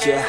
Yeah,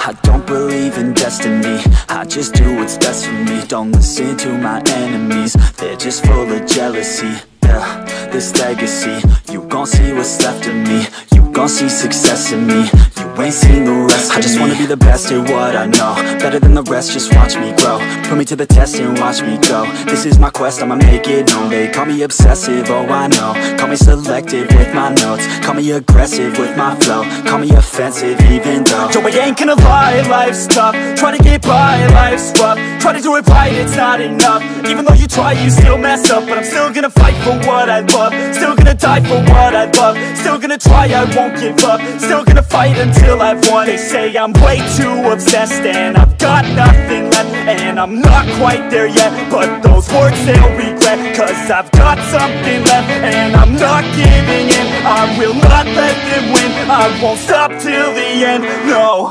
I don't believe in destiny, I just do what's best for me. Don't listen to my enemies, they're just full of jealousy. Yeah, this legacy, you gon' see what's left of me. You gon' see success in me, you ain't seen the rest of me. I just wanna be the best at what I know, better than the rest, just watch me grow. Put me to the test and watch me go. This is my quest, I'ma make it known. They call me obsessive, oh I know. Call me selective with my notes, call me aggressive with my flow, call me offensive even though Joe, I ain't gonna lie, life's tough. Try to get by, life's rough. Try to do it right, it's not enough. Even though you try, you still mess up. But I'm still gonna fight for what I love, still gonna die for what I love, still gonna try, I won't give up, still gonna fight until I've won. They say I'm way too obsessed and I've got nothing left, and I'm not quite there yet, but those words they'll regret, cause I've got something left and I'm not giving in. I will not let them win, I won't stop till the end, no.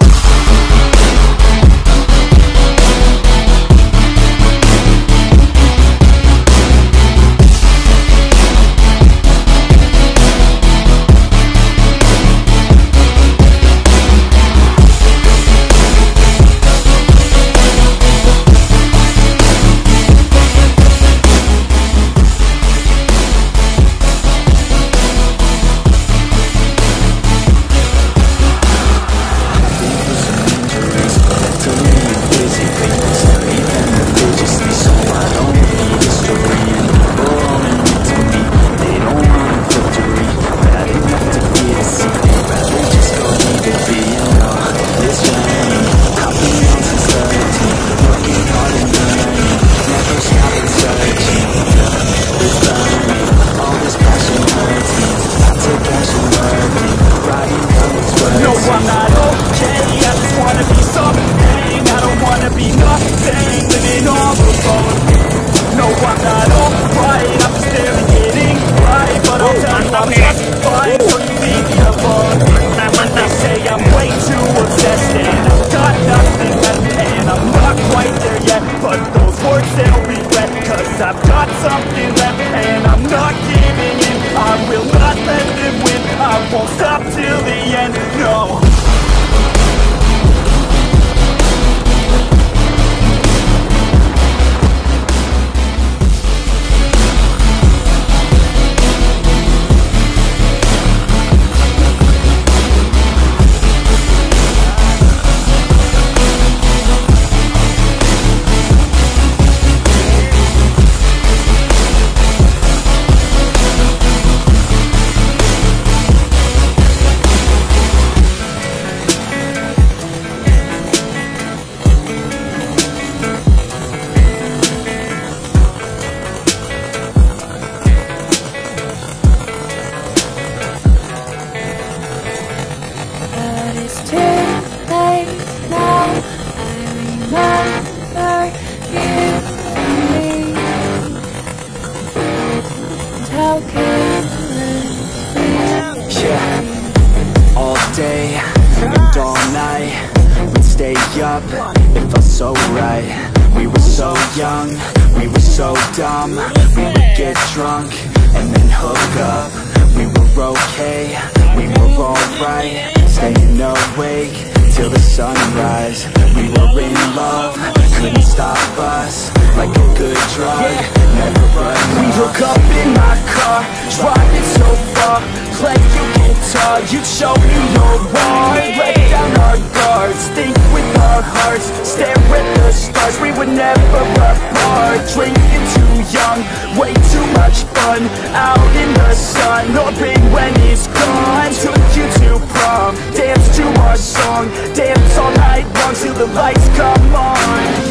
It felt so right. We were so young, we were so dumb. We would get drunk and then hook up. We were okay, we were alright. Staying awake till the sunrise. We were in love, couldn't stop us. Like a good drug, never run. We hook up in my car, driving so far. Play your guitar, you'd show me your heart. Let down our guards, think with our hearts. Stare at the stars, we were never apart. Drinking too young, way too much fun. Out in the sun, hoping when it's gone. Took you to prom, dance to our song. Dance all night long till the lights come on.